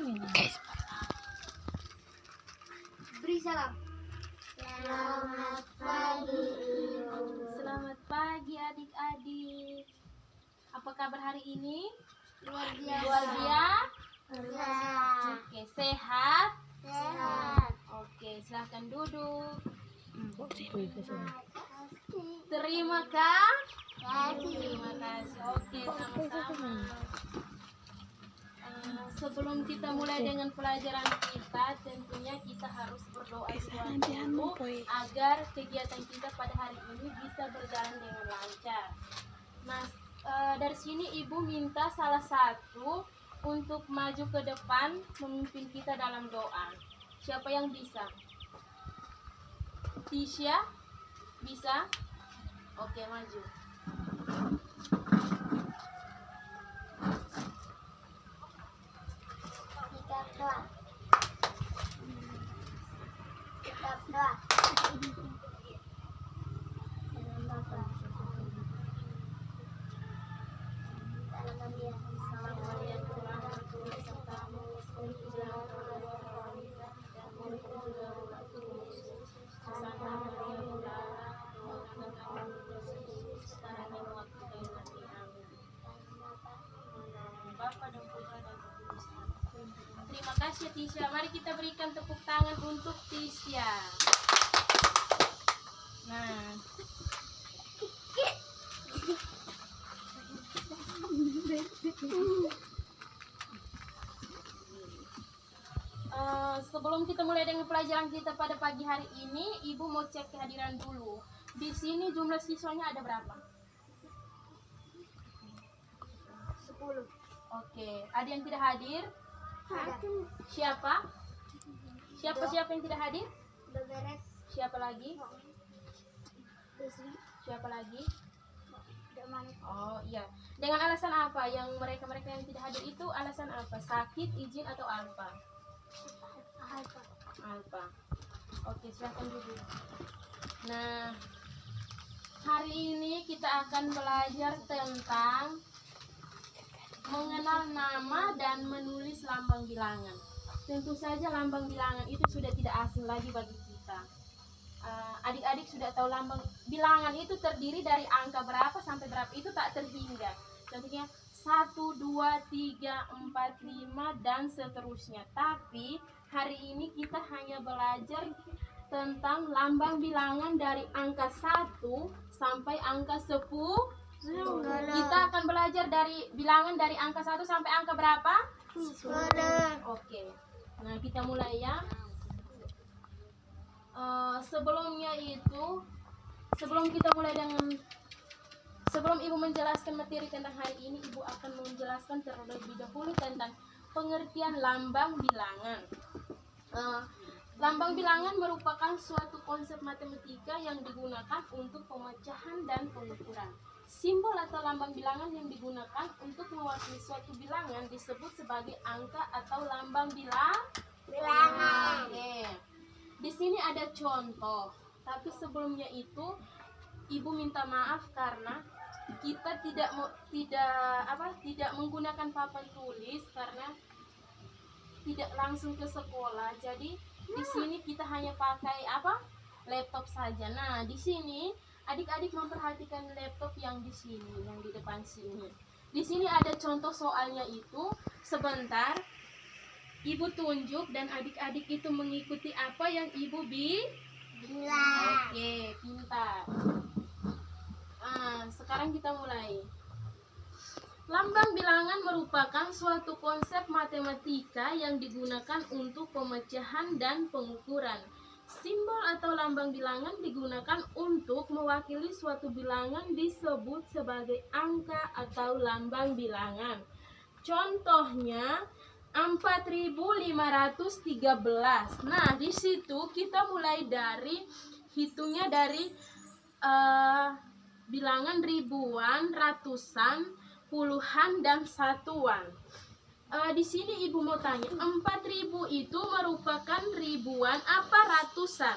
Guys. Beri salam. Selamat pagi Ibu. Selamat pagi adik-adik. Apa kabar hari ini? Luar Luar biasa. Sehat. Oke, sehat. Sehat. Oke, silahkan duduk. Kasih. Terima kasih. Terima kasih. Oke, sama-sama. Sebelum kita mulai dengan pelajaran kita, tentunya kita harus berdoa dulu agar kegiatan kita pada hari ini bisa berjalan dengan lancar. Nah, dari sini Ibu minta salah satu untuk maju ke depan memimpin kita dalam doa. Siapa yang bisa? Tisha? Bisa? Oke, maju. Kita doa. Kita doa. Dalam Bapa. Dalam Maria. Terima kasih Tisha. Mari kita berikan tepuk tangan untuk Tisha. Nah, sebelum kita mulai dengan pelajaran kita pada pagi hari ini, Ibu mau cek kehadiran dulu. Di sini jumlah siswanya ada berapa? 10. Oke, ada yang tidak hadir? Satu. Siapa? Siapa yang tidak hadir? Udah beres. Siapa lagi? Desri. Siapa lagi? Udah manis. Oh iya. Dengan alasan apa? Yang mereka yang tidak hadir itu alasan apa? Sakit, izin atau apa? Alfa. Alfa. Oke, silakan duduk. Nah, hari ini kita akan belajar tentang mengenal nama dan menulis lambang bilangan. Tentu saja lambang bilangan itu sudah tidak asing lagi bagi kita. Adik-adik sudah tahu lambang bilangan itu terdiri dari angka berapa sampai berapa, itu tak terhingga. Contohnya 1, 2, 3, 4, 5 dan seterusnya. Tapi hari ini kita hanya belajar tentang lambang bilangan dari angka 1 sampai angka 10. Kita akan belajar dari bilangan dari angka 1 sampai angka berapa? 10. Oke. Nah, kita mulai ya. Sebelumnya itu, sebelum Ibu menjelaskan materi tentang hari ini, Ibu akan menjelaskan terlebih dahulu tentang pengertian lambang bilangan. Lambang bilangan merupakan suatu konsep matematika yang digunakan untuk pemecahan dan pengukuran. Simbol atau lambang bilangan yang digunakan untuk mewakili suatu bilangan disebut sebagai angka atau lambang bilangan. Oke. Di sini ada contoh, tapi sebelumnya itu Ibu minta maaf karena kita tidak menggunakan papan tulis karena tidak langsung ke sekolah. Jadi di sini kita hanya pakai laptop saja. Nah, di sini adik-adik memperhatikan laptop yang di sini, yang di depan sini. Di sini ada contoh soalnya itu. Sebentar, Ibu tunjuk dan adik-adik itu mengikuti apa yang Ibu bilang. Oke, pintar. Sekarang kita mulai. Lambang bilangan merupakan suatu konsep matematika yang digunakan untuk pemecahan dan pengukuran. Simbol atau lambang bilangan digunakan untuk mewakili suatu bilangan disebut sebagai angka atau lambang bilangan. Contohnya 4513. Nah, di situ kita mulai hitungnya dari bilangan ribuan, ratusan, puluhan dan satuan. Di sini Ibu mau tanya, 4000 itu merupakan ribuan apa ratusan?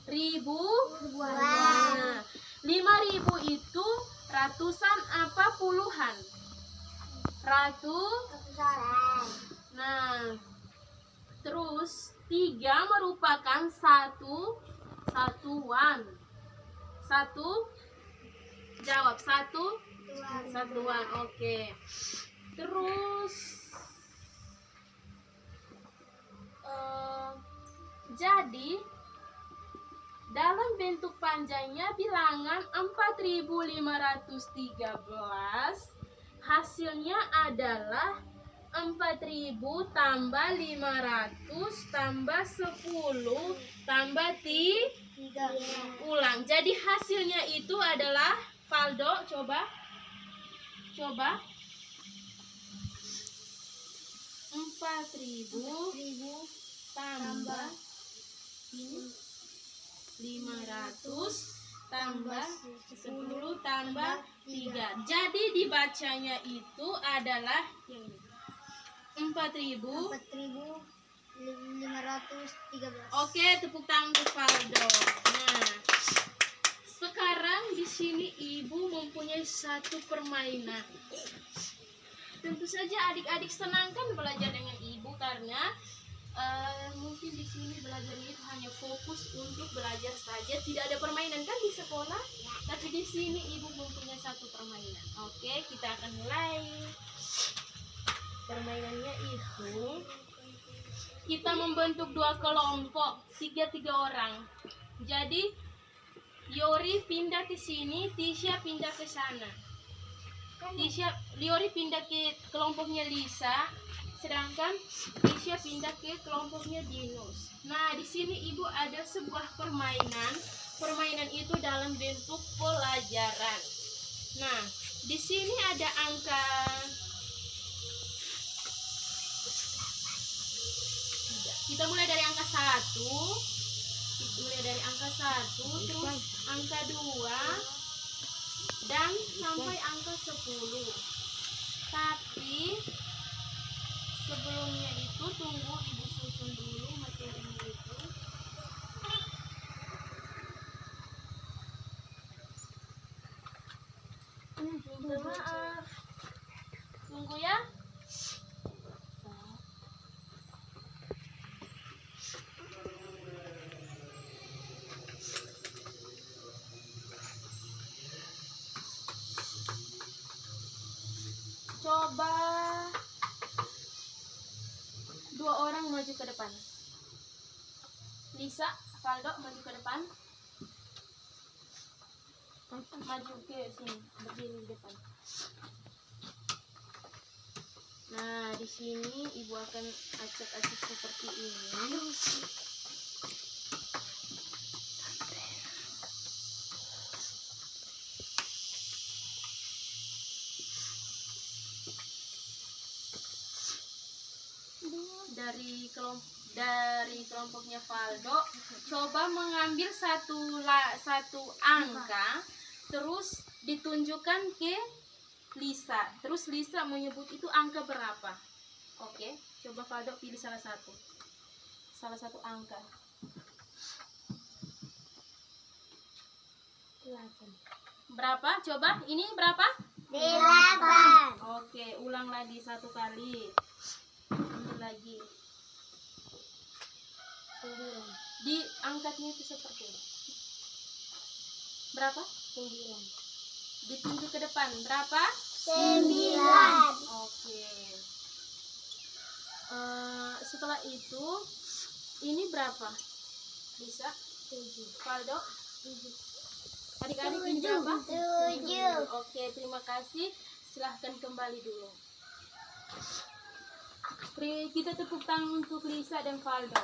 Ribuan. Nah, 5000 itu ratusan apa puluhan? Ratusan. Nah, terus 3 merupakan satuan. Jawab satuan. Oke. Terus jadi dalam bentuk panjangnya bilangan 4513, hasilnya adalah 4000 tambah 500 tambah 10 tambah 3. ulang. Jadi hasilnya itu adalah, Faldo, coba 4000 tambah ini 500 tambah 10 tambah 3. Jadi dibacanya itu adalah yang ini. 4513. Oke, tepuk tangan untuk Faldo. Nah, sekarang di sini ibu mempunyai satu permainan. Tentu saja adik-adik senangkan belajar dengan ibu karena mungkin di sini belajarnya itu hanya fokus untuk belajar saja, tidak ada permainan kan di sekolah. Tapi di sini ibu mempunyai satu permainan. Oke, kita akan mulai. Permainannya itu kita membentuk 2 kelompok, 3 orang. Jadi Yori pindah ke sini, Tisha pindah ke sana. Yori pindah ke kelompoknya Lisa, sedangkan Tisha pindah ke kelompoknya Dinus. Nah, di sini ibu ada sebuah permainan. Permainan itu dalam bentuk pelajaran. Nah, di sini ada angka. Kita mulai dari angka 1. Terus angka 2 dan sampai angka 10. Tapi sebelumnya itu tunggu ibu susun dulu materinya itu. Maaf. Tunggu ya. Coba 2 orang maju ke depan. Lisa, Faldo maju ke depan. Maju ke sini, berdiri di depan. Nah, di sini ibu akan acak-acak seperti ini. Dari kelompoknya Faldo, coba mengambil satu angka, terus ditunjukkan ke Lisa. Terus Lisa menyebut itu angka berapa. Oke, coba Faldo pilih salah satu angka. 8. Berapa? Coba, ini berapa? 8. Oke, ulang lagi 1 kali. Ambil lagi. Diangkatnya itu seperti ini. Berapa? 9. Ditunjuk ke depan. Berapa? 9. Oke. Setelah itu, ini berapa? Bisa? 7. Faldo? 7. Adik-adik ini berapa? 7. Oke, terima kasih. Silahkan kembali dulu. Kita tepuk tangan untuk Lisa dan Faldo.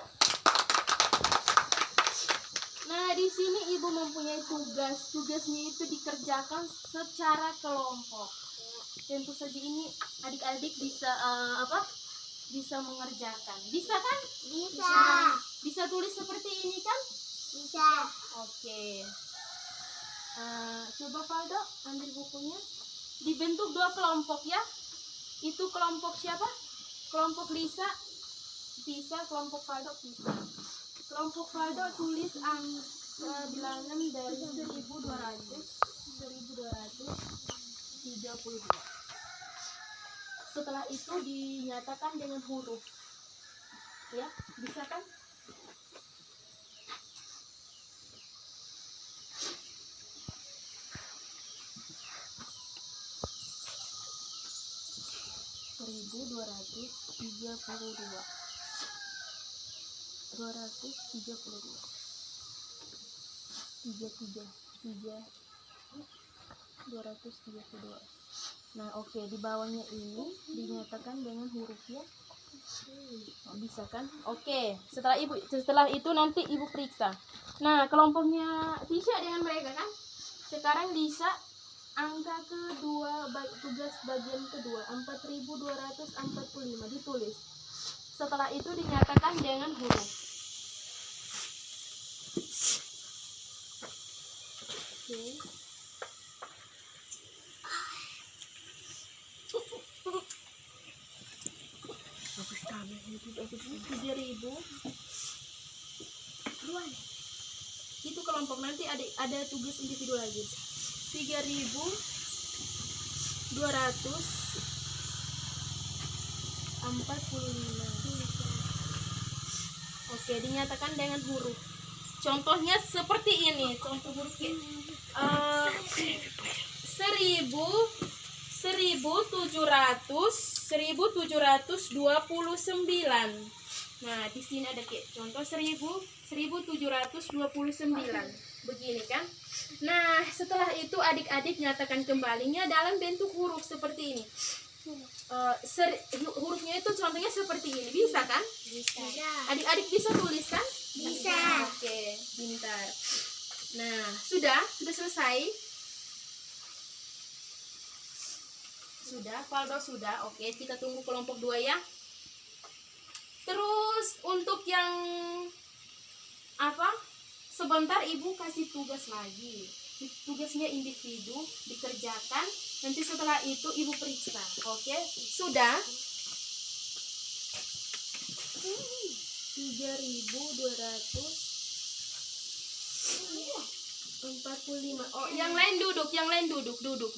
Nah, di sini ibu mempunyai tugas. Tugasnya itu dikerjakan secara kelompok. Tentu saja ini adik-adik bisa bisa mengerjakan. Bisa kan? Bisa. Bisa tulis seperti ini kan? Bisa. Oke. Coba Faldo ambil bukunya. Dibentuk 2 kelompok ya. Itu kelompok siapa? Kelompok Lisa bisa, kelompok Faldo bisa. Kelompok Faldo tulis bilangan dari 1232. Setelah itu dinyatakan dengan huruf. Ya, bisa kan? Seribu 232. 232. Nah, oke, di bawahnya ini dinyatakan dengan huruf ya. Oh, bisa kan? Oke, setelah itu nanti ibu periksa. Nah, kelompoknya Tisha dengan mereka kan? Sekarang Lisa angka kedua, tugas bagian kedua 4245 ditulis. Setelah itu dinyatakan dengan huruf. Oke. Tiga ribu. Itu kelompok, nanti ada tugas individu lagi. 3245. Oke, dinyatakan dengan huruf. Contohnya seperti ini. Contoh hurufnya 1729. Nah, di sini ada contoh 1729. Begini kan? Nah, setelah itu adik-adik nyatakan kembalinya dalam bentuk huruf seperti ini. Hurufnya itu contohnya seperti ini. Bisa kan? Bisa. Adik-adik bisa tulis kan? Bisa. Oke, pintar. Nah, sudah selesai. Sudah, Valdo sudah. Oke, kita tunggu kelompok 2 ya. Terus untuk yang sebentar ibu kasih tugas lagi. Tugasnya individu dikerjakan. Nanti setelah itu ibu periksa. Oke, sudah. 3245. Oh, yang lain duduk. Duduk. Yang lain duduk. Duduk.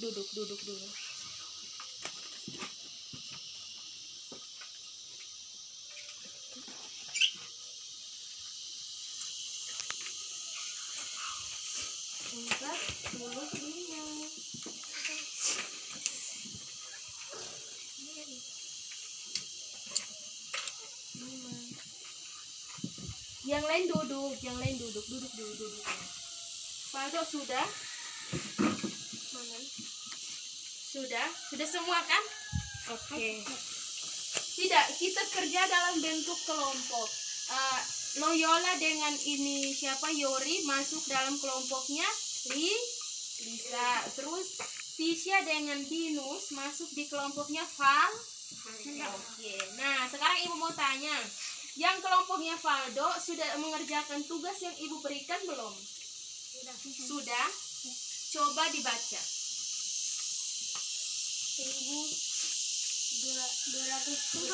Valdo sudah? Sudah semua kan? Oke. Tidak, kita kerja dalam bentuk kelompok. Loyola dengan ini siapa? Yori masuk dalam kelompoknya Lisa. Terus Tisha dengan Binus masuk di kelompoknya Val. Oke. Nah, sekarang ibu mau tanya, yang kelompoknya Valdo sudah mengerjakan tugas yang ibu berikan belum? Sudah. Coba dibaca. 1232.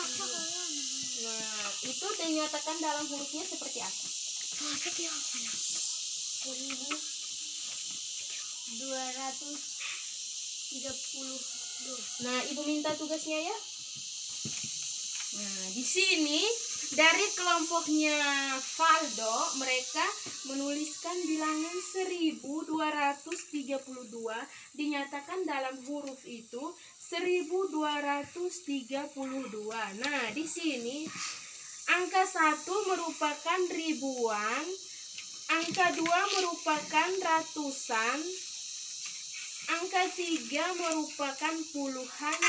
Nah, itu dinyatakan dalam hurufnya seperti apa? 1232. Nah, ibu minta tugasnya ya. Nah, di sini dari kelompoknya Valdo mereka menuliskan bilangan 1232 dinyatakan dalam huruf itu 1232. Nah, di sini angka 1 merupakan ribuan, angka 2 merupakan ratusan, angka 3 merupakan puluhan,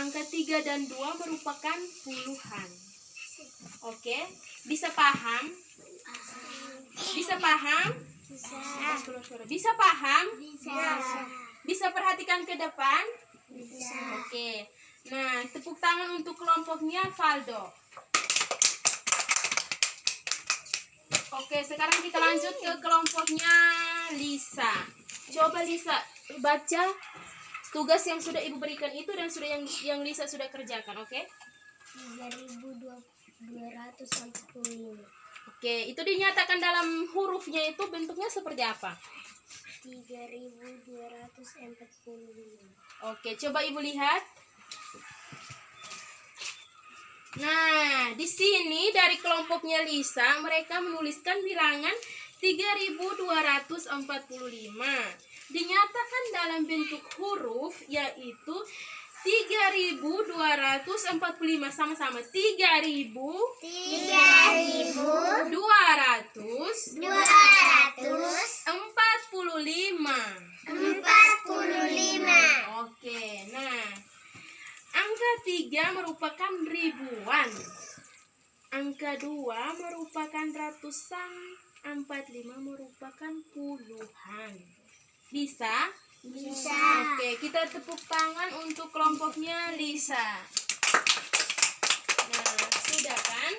angka 3 dan 2 merupakan puluhan. Oke, bisa paham? Bisa paham? Bisa paham? Bisa perhatikan ke depan? Oke. Nah, tepuk tangan untuk kelompoknya Valdo. Oke, sekarang kita lanjut ke kelompoknya Lisa. Coba Lisa baca tugas yang sudah ibu berikan itu dan sudah yang Lisa sudah kerjakan, oke? 3245. Oke, itu dinyatakan dalam hurufnya itu bentuknya seperti apa? 3245. Oke, coba ibu lihat. Nah, di sini dari kelompoknya Lisa, mereka menuliskan bilangan 3245. Dinyatakan dalam bentuk huruf yaitu 3245, sama-sama 245. Oke, nah angka 3 merupakan ribuan, angka 2 merupakan ratusan, 45 merupakan puluhan. Bisa? Bisa. Oke, kita tepuk tangan untuk kelompoknya Lisa. Nah, sudah kan?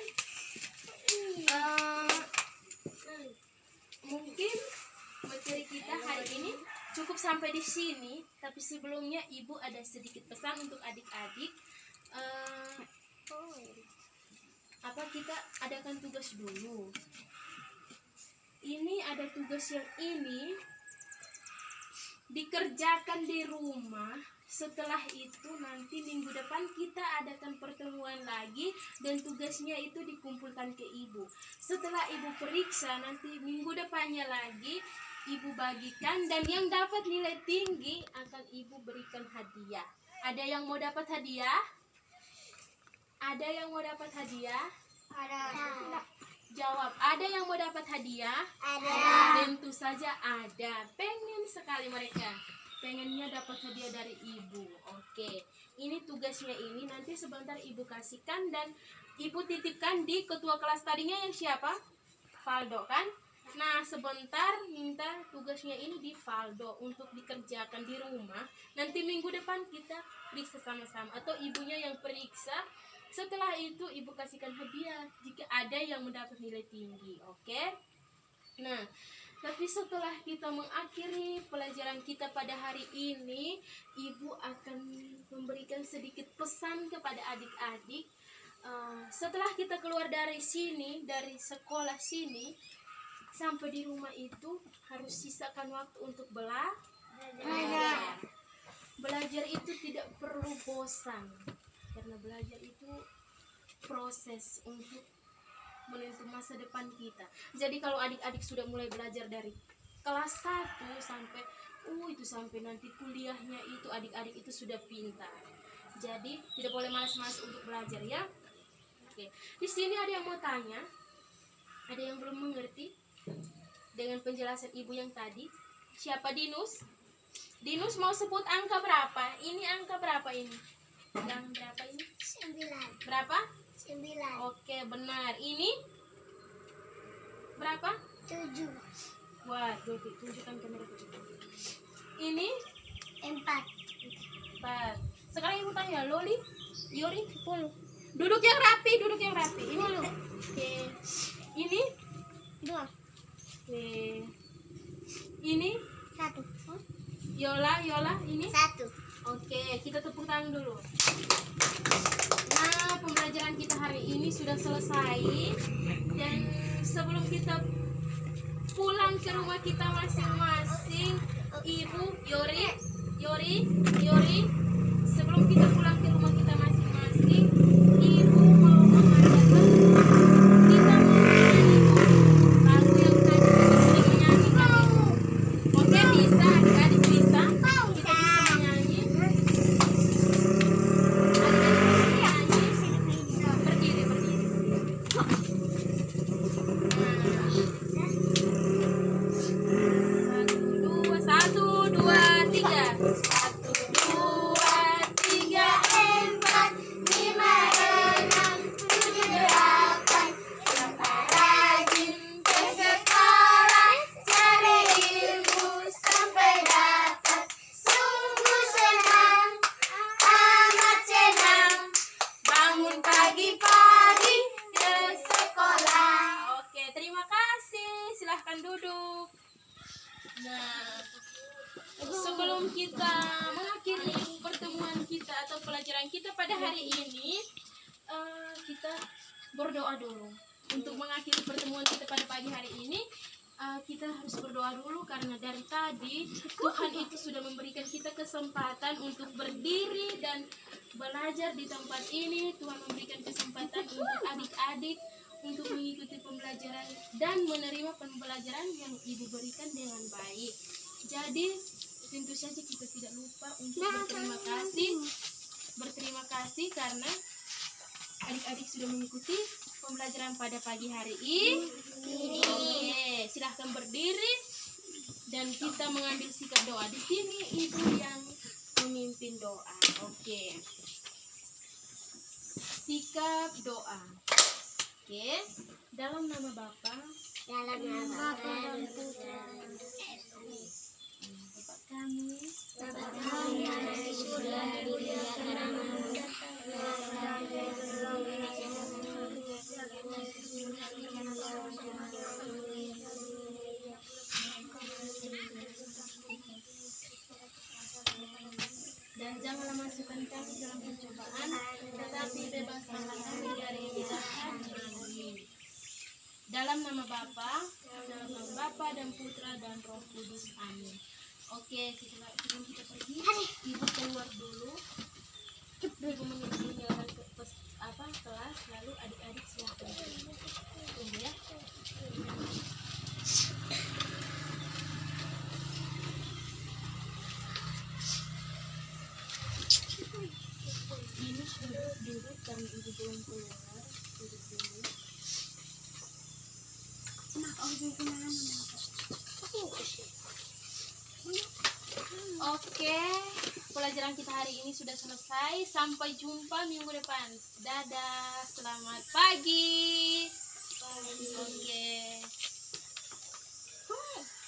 Mungkin materi kita hari ini cukup sampai di sini. Tapi sebelumnya Ibu ada sedikit pesan untuk adik-adik. Kita adakan tugas dulu. Ini ada tugas yang ini dikerjakan di rumah. Setelah itu nanti minggu depan kita adakan pertemuan lagi dan tugasnya itu dikumpulkan ke Ibu. Setelah Ibu periksa nanti minggu depannya lagi Ibu bagikan, dan yang dapat nilai tinggi akan Ibu berikan hadiah. Ada yang mau dapat hadiah? Ada yang mau dapat hadiah? Ada. Jawab, ada yang mau dapat hadiah? Ada. Tentu saja ada. Pengen sekali mereka. Pengennya dapat hadiah dari Ibu. Oke, ini tugasnya ini nanti sebentar Ibu kasihkan dan Ibu titipkan di ketua kelas tadinya yang siapa? Valdo kan? Nah, sebentar minta tugasnya ini di Valdo untuk dikerjakan di rumah. Nanti minggu depan kita periksa sama-sama atau ibunya yang periksa. Setelah itu Ibu kasihkan hadiah jika ada yang mendapat nilai tinggi. Oke? Nah, tapi setelah kita mengakhiri pelajaran kita pada hari ini, Ibu akan memberikan sedikit pesan kepada adik-adik. Setelah kita keluar dari sini, dari sekolah sini, sampai di rumah itu harus sisakan waktu untuk belajar. Belajar itu tidak perlu bosan, karena belajar itu proses untuk menentukan masa depan kita. Jadi kalau adik-adik sudah mulai belajar dari kelas 1 sampai sampai nanti kuliahnya itu adik-adik itu sudah pintar. Jadi tidak boleh malas-malas untuk belajar ya. Oke. Di sini ada yang mau tanya? Ada yang belum mengerti dengan penjelasan Ibu yang tadi? Siapa? Dinus? Dinus mau sebut angka berapa? Ini angka berapa ini? Yang berapa ini? 9. Berapa? 9. Oke, benar. Ini berapa? 7. Wah, tunjukkan kamera tujuh. Ini 4. 4. Sekarang Ibu tanya, Loli, Yori, 10. Duduk yang rapi, duduk yang rapi. Ini lu. Oke. Ini 2. Oke. Ini 1. Yola, ini 1. Oke, kita tepuk tangan dulu. Nah, pembelajaran kita hari ini sudah selesai. Dan sebelum kita pulang ke rumah kita masing-masing, Ibu, Yori, sebelum kita pulang ke rumah kita masing-masing, Ibu mau mengadakan, kita mau menyanyi lagu yang tadi kita sudah menyanyikan itu. Oke, bisa, adik-adik bisa? Kita bisa menyanyi. Berdiri. Satu, dua, tiga. 1, 2, 3, 4, 5, 6, 7, 8. Siapa rajin ke sekolah, cari ilmu sampai dapat. Sungguh senang, amat senang, bangun pagi-pagi ke sekolah. Oke, terima kasih. Silahkan duduk. Nah, sebelum kita mengakhiri pertemuan kita atau pelajaran kita pada hari ini, kita berdoa dulu. Untuk mengakhiri pertemuan kita pada pagi hari ini, kita harus berdoa dulu karena dari tadi Tuhan itu sudah memberikan kita kesempatan untuk berdiri dan belajar di tempat ini. Tuhan memberikan kesempatan adik-adik untuk mengikuti pembelajaran dan menerima pembelajaran yang ibu berikan dengan baik. Jadi tentu saja kita tidak lupa untuk berterima kasih karena adik-adik sudah mengikuti pembelajaran pada pagi hari ini. Oke, silahkan berdiri dan kita mengambil sikap doa. Di sini ibu yang memimpin doa. Oke. Sikap doa. Oke. Dalam nama Bapa, Dalam nama Bapa dan Putra dan Roh Kudus. Bapa kami, Bapa kami yang ada di surga, dimuliakan namamu. dan janganlah masukkan kami dalam pencobaan, tetapi bebaskanlah kami dari yang jahat. Amin. Dalam nama Bapa dan Putra dan Roh Kudus. Amin. Oke, sebelum kita pergi, ibu keluar dulu. Ibu meninggalkan kelas, lalu adik-adik silakan. Tunggu ya. Ini duduk karena ibu belum keluar. Duduk dulu. Oke, pelajaran kita hari ini sudah selesai. Sampai jumpa minggu depan. Dadah, selamat pagi. Oke.